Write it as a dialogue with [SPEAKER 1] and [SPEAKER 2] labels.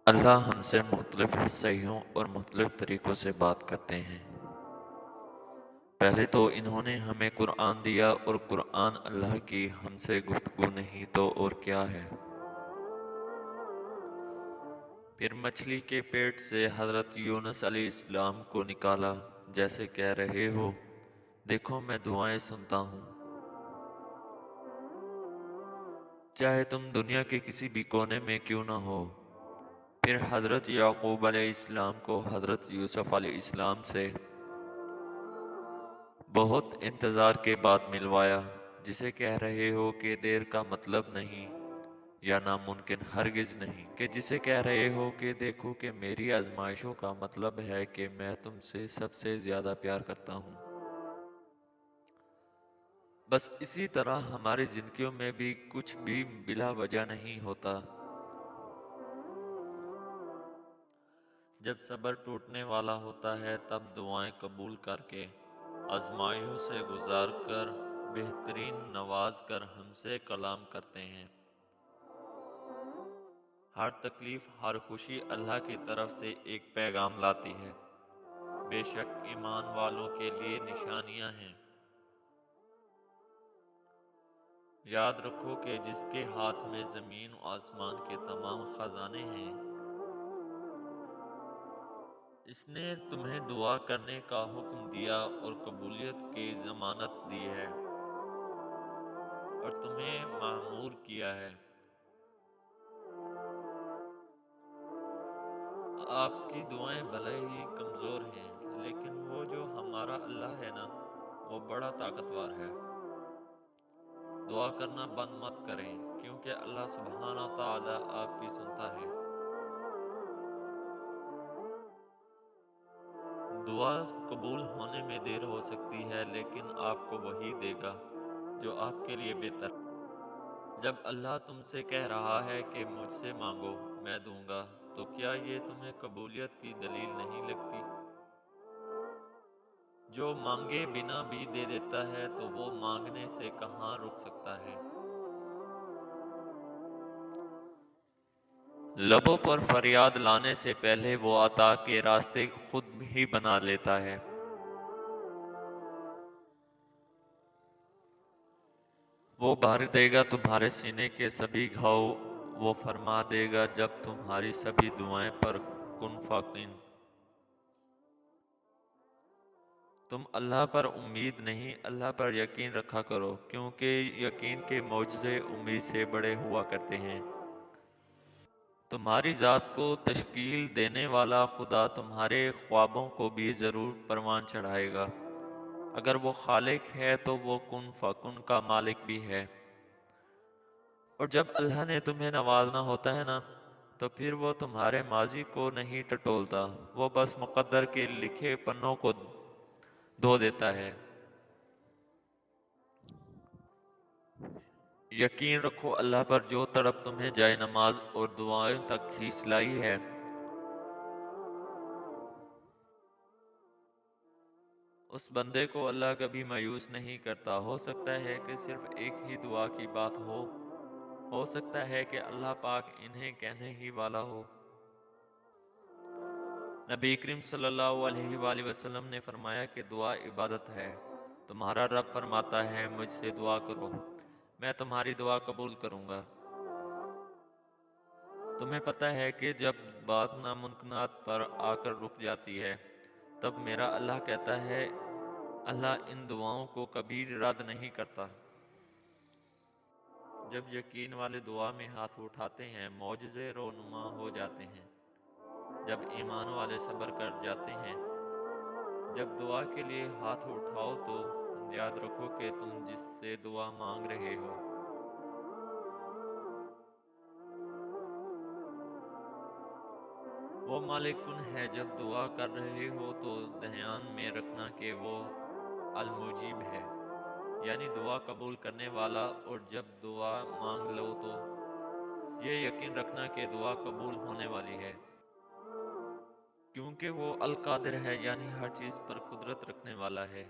[SPEAKER 1] اللہ ہم سے مختلف حصوں اور مختلف طریقوں سے بات کرتے ہیں۔ پہلے تو انہوں نے ہمیں قرآن دیا، اور قرآن اللہ کی ہم سے گفتگو نہیں تو اور کیا ہے۔ پھر مچھلی کے پیٹ سے حضرت یونس علیہ السلام کو نکالا، جیسے کہہ رہے ہو دیکھو میں دعائیں سنتا ہوں، چاہے تم دنیا کے کسی بھی کونے میں کیوں نہ ہو۔ پھر حضرت یعقوب علیہ السلام کو حضرت یوسف علیہ السلام سے بہت انتظار کے بعد ملوایا، جسے کہہ رہے ہو کہ دیر کا مطلب نہیں یا ناممکن ہرگز نہیں، کہ جسے کہہ رہے ہو کہ دیکھو کہ میری آزمائشوں کا مطلب ہے کہ میں تم سے سب سے زیادہ پیار کرتا ہوں۔ بس اسی طرح ہماری زندگیوں میں بھی کچھ بھی بلا وجہ نہیں ہوتا۔ جب صبر ٹوٹنے والا ہوتا ہے تب دعائیں قبول کر کے، آزمائشوں سے گزار کر، بہترین نواز کر ہم سے کلام کرتے ہیں۔ ہر تکلیف، ہر خوشی اللہ کی طرف سے ایک پیغام لاتی ہے۔ بے شک ایمان والوں کے لیے نشانیاں ہیں۔ یاد رکھو کہ جس کے ہاتھ میں زمین و آسمان کے تمام خزانے ہیں، اس نے تمہیں دعا کرنے کا حکم دیا اور قبولیت کی ضمانت دی ہے، اور تمہیں مأمور کیا ہے۔ آپ کی دعائیں بھلے ہی کمزور ہیں، لیکن وہ جو ہمارا اللہ ہے نا، وہ بڑا طاقتور ہے۔ دعا کرنا بند مت کریں، کیونکہ اللہ سبحانہ تعالی آپ کی سنتا ہے۔ دعا قبول ہونے میں دیر ہو سکتی ہے، لیکن آپ کو وہی دے گا جو آپ کے لیے بہتر ہے۔ جب اللہ تم سے کہہ رہا ہے کہ مجھ سے مانگو میں دوں گا، تو کیا یہ تمہیں قبولیت کی دلیل نہیں لگتی؟ جو مانگے بنا بھی دے دیتا ہے تو وہ مانگنے سے کہاں رک سکتا ہے؟ لبوں پر فریاد لانے سے پہلے وہ عطا کے راستے خود ہی بنا لیتا ہے۔ وہ بھر دے گا تمہارے سینے کے سبھی گھاؤ، وہ فرما دے گا جب تمہاری سبھی دعائیں پر کن فیکون۔ تم اللہ پر امید نہیں، اللہ پر یقین رکھا کرو، کیونکہ یقین کے معجزے امید سے بڑے ہوا کرتے ہیں۔ تمہاری ذات کو تشکیل دینے والا خدا تمہارے خوابوں کو بھی ضرور پروان چڑھائے گا۔ اگر وہ خالق ہے تو وہ کن فیکون کا مالک بھی ہے۔ اور جب اللہ نے تمہیں نوازنا ہوتا ہے نا، تو پھر وہ تمہارے ماضی کو نہیں ٹٹولتا، وہ بس مقدر کے لکھے پنوں کو دھو دیتا ہے۔ یقین رکھو اللہ پر، جو تڑپ تمہیں جائے نماز اور دعائیں تک کھینچ لائی ہے۔ اس بندے کو اللہ کبھی مایوس نہیں کرتا۔ ہو سکتا ہے کہ صرف ایک ہی دعا کی بات ہو سکتا ہے کہ اللہ پاک انہیں کہنے ہی والا ہو۔ نبی کریم صلی اللہ علیہ وآلہ وسلم نے فرمایا کہ دعا عبادت ہے۔ تمہارا رب فرماتا ہے مجھ سے دعا کرو، میں تمہاری دعا قبول کروں گا۔ تمہیں پتہ ہے کہ جب بات ناممکنات پر آ کر رک جاتی ہے، تب میرا اللہ کہتا ہے اللہ ان دعاؤں کو کبھی رد نہیں کرتا۔ جب یقین والے دعا میں ہاتھ اٹھاتے ہیں، معجزے رونما ہو جاتے ہیں۔ جب ایمان والے صبر کر جاتے ہیں، جب دعا کے لیے ہاتھ اٹھاؤ تو یاد رکھو کہ تم جس سے دعا مانگ رہے ہو وہ مالک کن ہے۔ جب دعا کر رہے ہو تو دھیان میں رکھنا کہ وہ المجیب ہے، یعنی دعا قبول کرنے والا، اور جب دعا مانگ لو تو یہ یقین رکھنا کہ دعا قبول ہونے والی ہے، کیونکہ وہ القادر ہے، یعنی ہر چیز پر قدرت رکھنے والا ہے۔